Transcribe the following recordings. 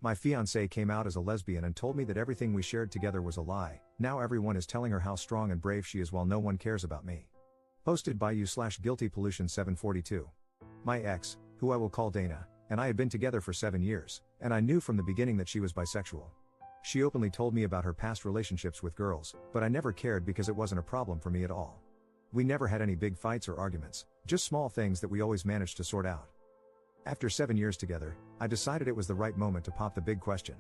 My fiancé came out as a lesbian and told me that everything we shared together was a lie. Now everyone is telling her how strong and brave she is while no one cares about me. Posted by you/guiltypollution742. My ex, who I will call Dana, and I had been together for 7 years, and I knew from the beginning that she was bisexual. She openly told me about her past relationships with girls, but I never cared because it wasn't a problem for me at all. We never had any big fights or arguments, just small things that we always managed to sort out. After 7 years together, I decided it was the right moment to pop the big question.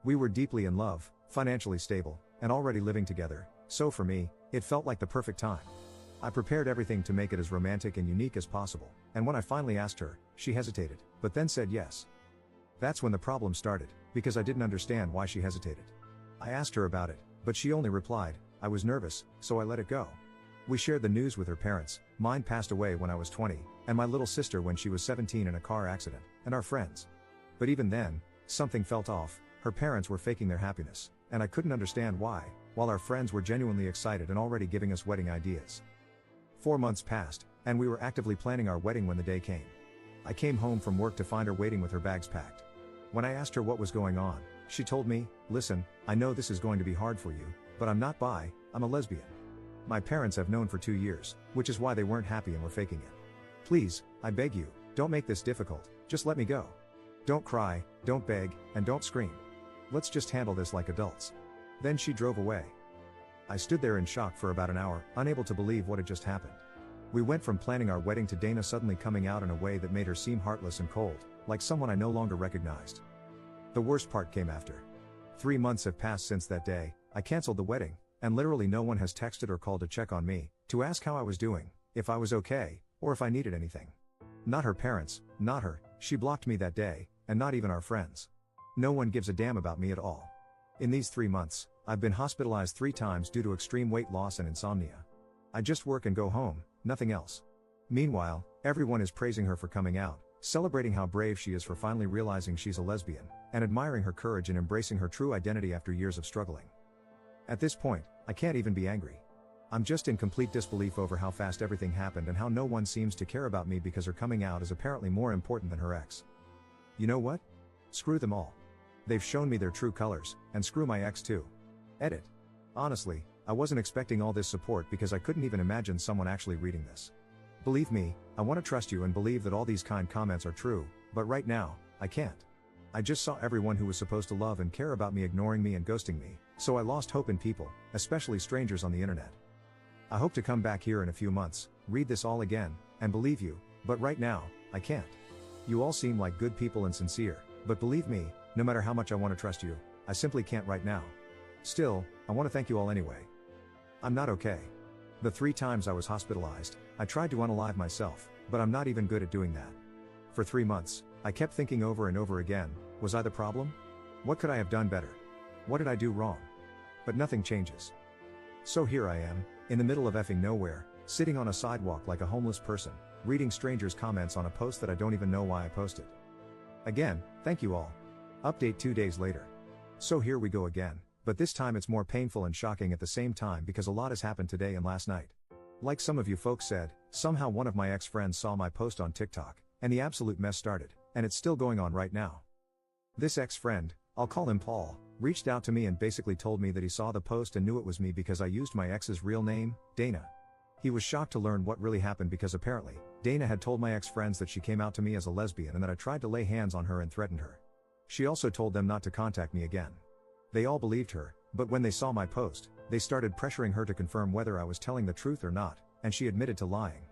We were deeply in love, financially stable, and already living together, so for me, it felt like the perfect time. I prepared everything to make it as romantic and unique as possible, and when I finally asked her, she hesitated, but then said yes. That's when the problem started, because I didn't understand why she hesitated. I asked her about it, but she only replied, "I was nervous, so I let it go." We shared the news with her parents. Mine passed away when I was 20, and my little sister when she was 17 in a car accident, and our friends. But even then, something felt off. Her parents were faking their happiness, and I couldn't understand why, while our friends were genuinely excited and already giving us wedding ideas. 4 months passed, and we were actively planning our wedding when the day came. I came home from work to find her waiting with her bags packed. When I asked her what was going on, she told me, "Listen, I know this is going to be hard for you, but I'm not bi, I'm a lesbian. My parents have known for 2 years, which is why they weren't happy and were faking it. Please, I beg you, don't make this difficult, just let me go. Don't cry, don't beg, and don't scream. Let's just handle this like adults." Then she drove away. I stood there in shock for about an hour, unable to believe what had just happened. We went from planning our wedding to Dana suddenly coming out in a way that made her seem heartless and cold, like someone I no longer recognized. The worst part came after. 3 months have passed since that day. I canceled the wedding, and literally no one has texted or called to check on me, to ask how I was doing, if I was okay, or if I needed anything. Not her parents, not her, she blocked me that day, and not even our friends. No one gives a damn about me at all. In these 3 months, I've been hospitalized 3 times due to extreme weight loss and insomnia. I just work and go home, nothing else. Meanwhile, everyone is praising her for coming out, celebrating how brave she is for finally realizing she's a lesbian, and admiring her courage in embracing her true identity after years of struggling. At this point, I can't even be angry. I'm just in complete disbelief over how fast everything happened and how no one seems to care about me because her coming out is apparently more important than her ex. You know what? Screw them all. They've shown me their true colors, and screw my ex too. Edit. Honestly, I wasn't expecting all this support because I couldn't even imagine someone actually reading this. Believe me, I want to trust you and believe that all these kind comments are true, but right now, I can't. I just saw everyone who was supposed to love and care about me ignoring me and ghosting me, so I lost hope in people, especially strangers on the internet. I hope to come back here in a few months, read this all again, and believe you, but right now, I can't. You all seem like good people and sincere, but believe me, no matter how much I want to trust you, I simply can't right now. Still, I want to thank you all anyway. I'm not okay. The 3 times I was hospitalized, I tried to unalive myself, but I'm not even good at doing that. For 3 months, I kept thinking over and over again, was I the problem? What could I have done better? What did I do wrong? But nothing changes. So here I am, in the middle of effing nowhere, sitting on a sidewalk like a homeless person, reading strangers' comments on a post that I don't even know why I posted. Again, thank you all. Update 2 days later. So here we go again, but this time it's more painful and shocking at the same time because a lot has happened today and last night. Like some of you folks said, somehow one of my ex-friends saw my post on TikTok, and the absolute mess started, and it's still going on right now. This ex-friend, I'll call him Paul, reached out to me and basically told me that he saw the post and knew it was me because I used my ex's real name, Dana. He was shocked to learn what really happened because apparently, Dana had told my ex-friends that she came out to me as a lesbian and that I tried to lay hands on her and threatened her. She also told them not to contact me again. They all believed her, but when they saw my post, they started pressuring her to confirm whether I was telling the truth or not, and she admitted to lying.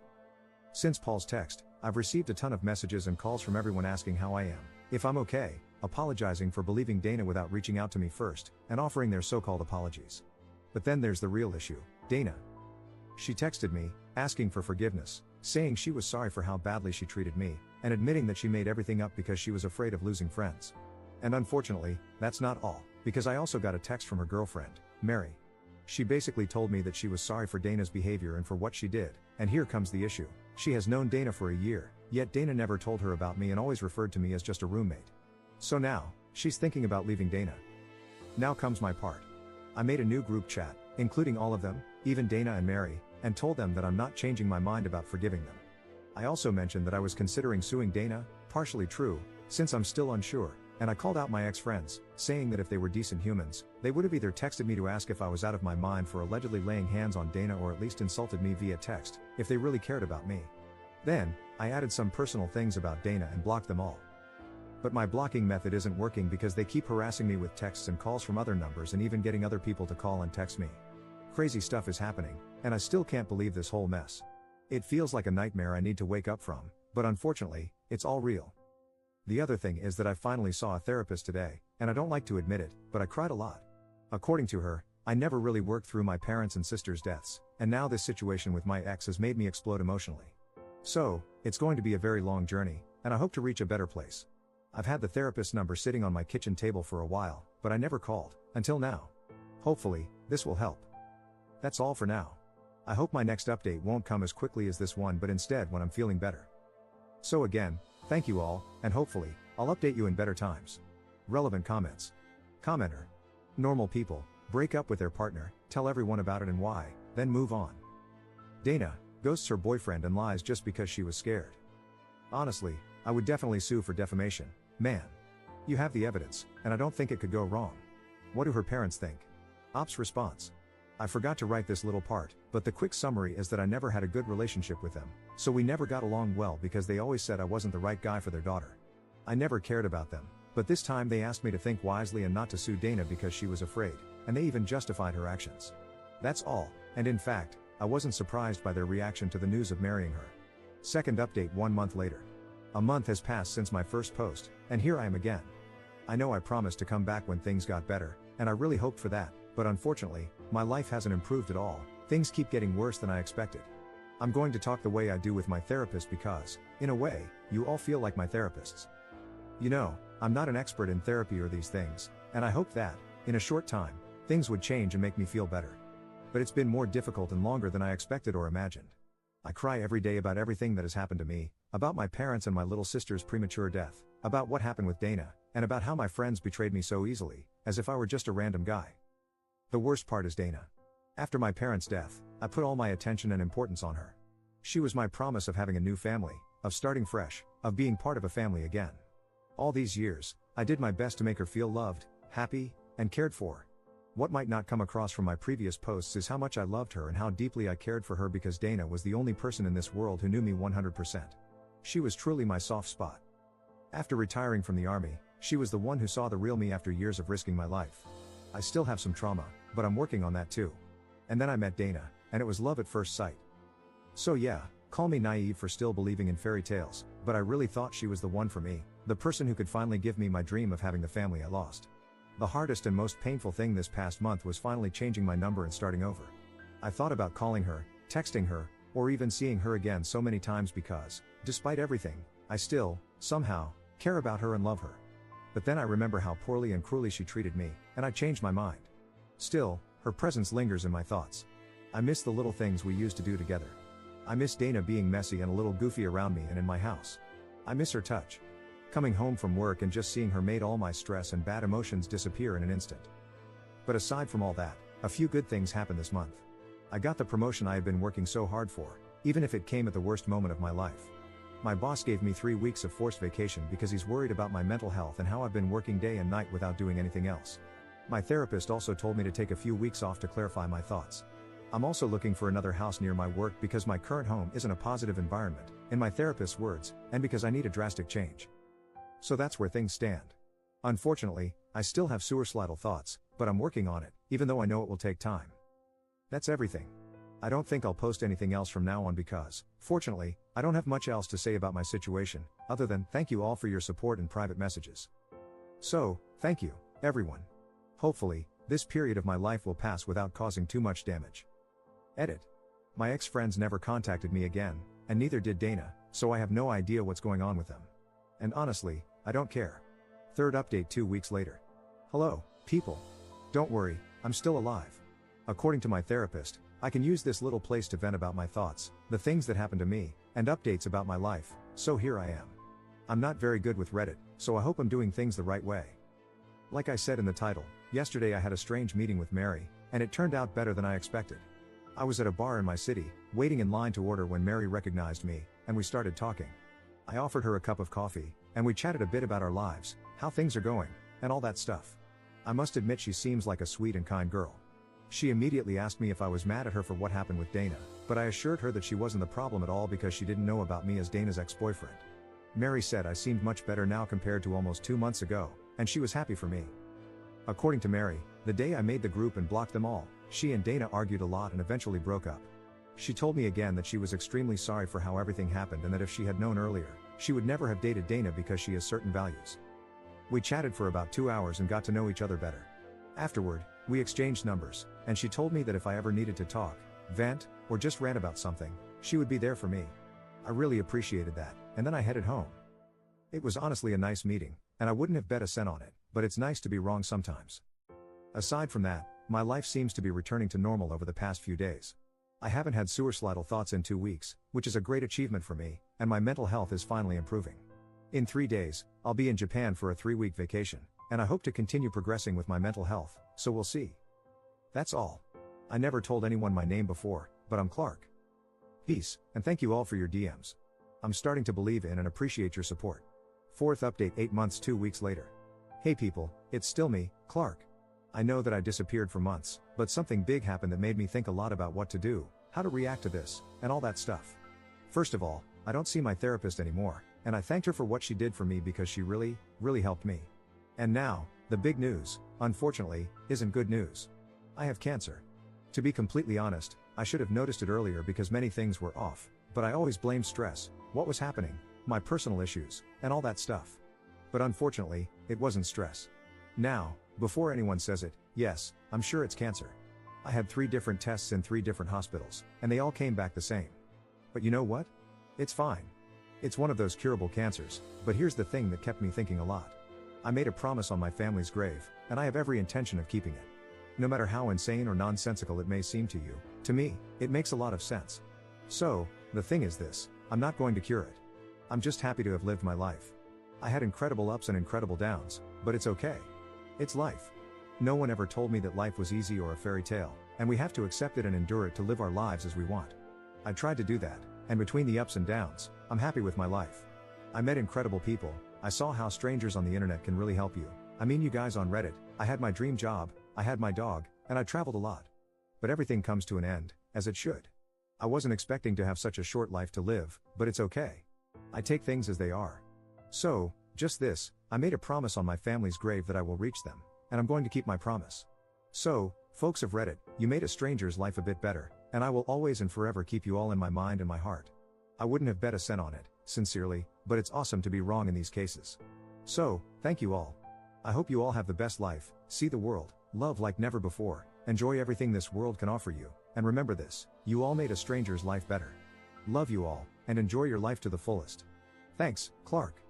Since Paul's text, I've received a ton of messages and calls from everyone asking how I am, if I'm okay, apologizing for believing Dana without reaching out to me first, and offering their so-called apologies. But then there's the real issue, Dana. She texted me, asking for forgiveness, saying she was sorry for how badly she treated me, and admitting that she made everything up because she was afraid of losing friends. And unfortunately, that's not all, because I also got a text from her girlfriend, Mary. She basically told me that she was sorry for Dana's behavior and for what she did, and here comes the issue. She has known Dana for a year, yet Dana never told her about me and always referred to me as just a roommate. So now, she's thinking about leaving Dana. Now comes my part. I made a new group chat, including all of them, even Dana and Mary, and told them that I'm not changing my mind about forgiving them. I also mentioned that I was considering suing Dana, partially true, since I'm still unsure, and I called out my ex-friends, saying that if they were decent humans, they would have either texted me to ask if I was out of my mind for allegedly laying hands on Dana or at least insulted me via text, if they really cared about me. Then, I added some personal things about Dana and blocked them all. But my blocking method isn't working because they keep harassing me with texts and calls from other numbers and even getting other people to call and text me. Crazy stuff is happening, and I still can't believe this whole mess. It feels like a nightmare I need to wake up from, but unfortunately, it's all real. The other thing is that I finally saw a therapist today, and I don't like to admit it, but I cried a lot. According to her, I never really worked through my parents' and sisters' deaths, and now this situation with my ex has made me explode emotionally. So, it's going to be a very long journey, and I hope to reach a better place. I've had the therapist's number sitting on my kitchen table for a while, but I never called, until now. Hopefully, this will help. That's all for now. I hope my next update won't come as quickly as this one but instead when I'm feeling better. So again, thank you all, and hopefully, I'll update you in better times. Relevant comments. Commenter. Normal people, break up with their partner, tell everyone about it and why, then move on. Dana, ghosts her boyfriend and lies just because she was scared. Honestly, I would definitely sue for defamation, man. You have the evidence, and I don't think it could go wrong. What do her parents think? Ops response. I forgot to write this little part, but the quick summary is that I never had a good relationship with them, so we never got along well because they always said I wasn't the right guy for their daughter. I never cared about them, but this time they asked me to think wisely and not to sue Dana because she was afraid, and they even justified her actions. That's all, and in fact, I wasn't surprised by their reaction to the news of marrying her. Second update 1 month later. A month has passed since my first post, and here I am again. I know I promised to come back when things got better, and I really hoped for that, but unfortunately, my life hasn't improved at all. Things keep getting worse than I expected. I'm going to talk the way I do with my therapist because, in a way, you all feel like my therapists. You know, I'm not an expert in therapy or these things, and I hoped that, in a short time, things would change and make me feel better. But it's been more difficult and longer than I expected or imagined. I cry every day about everything that has happened to me, about my parents and my little sister's premature death, about what happened with Dana, and about how my friends betrayed me so easily, as if I were just a random guy. The worst part is Dana. After my parents' death, I put all my attention and importance on her. She was my promise of having a new family, of starting fresh, of being part of a family again. All these years, I did my best to make her feel loved, happy, and cared for. What might not come across from my previous posts is how much I loved her and how deeply I cared for her because Dana was the only person in this world who knew me 100%. She was truly my soft spot. After retiring from the army, she was the one who saw the real me after years of risking my life. I still have some trauma, but I'm working on that too. And then I met Dana, and it was love at first sight. So yeah, call me naive for still believing in fairy tales, but I really thought she was the one for me, the person who could finally give me my dream of having the family I lost. The hardest and most painful thing this past month was finally changing my number and starting over. I thought about calling her, texting her, or even seeing her again so many times because, despite everything, I still, somehow, care about her and love her. But then I remember how poorly and cruelly she treated me, and I changed my mind. Still, her presence lingers in my thoughts. I miss the little things we used to do together. I miss Dana being messy and a little goofy around me and in my house. I miss her touch. Coming home from work and just seeing her made all my stress and bad emotions disappear in an instant. But aside from all that, a few good things happened this month. I got the promotion I had been working so hard for, even if it came at the worst moment of my life. My boss gave me 3 weeks of forced vacation because he's worried about my mental health and how I've been working day and night without doing anything else. My therapist also told me to take a few weeks off to clarify my thoughts. I'm also looking for another house near my work because my current home isn't a positive environment, in my therapist's words, and because I need a drastic change. So that's where things stand. Unfortunately, I still have suicidal thoughts, but I'm working on it, even though I know it will take time. That's everything. I don't think I'll post anything else from now on because, fortunately, I don't have much else to say about my situation, other than thank you all for your support and private messages. So, thank you, everyone. Hopefully, this period of my life will pass without causing too much damage. Edit. My ex-friends never contacted me again, and neither did Dana, so I have no idea what's going on with them. And honestly, I don't care. Third update 2 weeks later. Hello, people. Don't worry, I'm still alive. According to my therapist, I can use this little place to vent about my thoughts, the things that happened to me, and updates about my life, so here I am. I'm not very good with Reddit, so I hope I'm doing things the right way. Like I said in the title, yesterday I had a strange meeting with Mary, and it turned out better than I expected. I was at a bar in my city, waiting in line to order when Mary recognized me, and we started talking. I offered her a cup of coffee, and we chatted a bit about our lives, how things are going, and all that stuff. I must admit she seems like a sweet and kind girl. She immediately asked me if I was mad at her for what happened with Dana, but I assured her that she wasn't the problem at all because she didn't know about me as Dana's ex-boyfriend. Mary said I seemed much better now compared to almost 2 months ago, and she was happy for me. According to Mary, the day I made the group and blocked them all, she and Dana argued a lot and eventually broke up. She told me again that she was extremely sorry for how everything happened and that if she had known earlier, she would never have dated Dana because she has certain values. We chatted for about 2 hours and got to know each other better. Afterward, we exchanged numbers, and she told me that if I ever needed to talk, vent, or just rant about something, she would be there for me. I really appreciated that, and then I headed home. It was honestly a nice meeting, and I wouldn't have bet a cent on it, but it's nice to be wrong sometimes. Aside from that, my life seems to be returning to normal over the past few days. I haven't had suicidal thoughts in 2 weeks, which is a great achievement for me, and my mental health is finally improving. In 3 days, I'll be in Japan for a 3-week vacation, and I hope to continue progressing with my mental health, so we'll see. That's all. I never told anyone my name before, but I'm Clark. Peace, and thank you all for your DMs. I'm starting to believe in and appreciate your support. 4th update 8 months 2 weeks later. Hey people, it's still me, Clark. I know that I disappeared for months, but something big happened that made me think a lot about what to do, how to react to this, and all that stuff. First of all, I don't see my therapist anymore, and I thanked her for what she did for me because she really helped me. And now, the big news, unfortunately, isn't good news. I have cancer. To be completely honest, I should have noticed it earlier because many things were off, but I always blamed stress, what was happening, my personal issues, and all that stuff. But unfortunately, it wasn't stress. Now, before anyone says it, yes, I'm sure it's cancer. I had 3 different tests in 3 different hospitals, and they all came back the same. But you know what? It's fine. It's one of those curable cancers, but here's the thing that kept me thinking a lot. I made a promise on my family's grave, and I have every intention of keeping it. No matter how insane or nonsensical it may seem to you, to me, it makes a lot of sense. So, the thing is this, I'm not going to cure it. I'm just happy to have lived my life. I had incredible ups and incredible downs, but it's okay. It's life. No one ever told me that life was easy or a fairy tale, and we have to accept it and endure it to live our lives as we want. I tried to do that, and between the ups and downs, I'm happy with my life. I met incredible people, I saw how strangers on the internet can really help you. I mean you guys on Reddit, I had my dream job, I had my dog, and I traveled a lot. But everything comes to an end, as it should. I wasn't expecting to have such a short life to live, but it's okay. I take things as they are. So, just this, I made a promise on my family's grave that I will reach them, and I'm going to keep my promise. So, folks of Reddit, you made a stranger's life a bit better, and I will always and forever keep you all in my mind and my heart. I wouldn't have bet a cent on it, sincerely, but it's awesome to be wrong in these cases. So, thank you all. I hope you all have the best life, see the world, love like never before, enjoy everything this world can offer you, and remember this, you all made a stranger's life better. Love you all, and enjoy your life to the fullest. Thanks, Clark.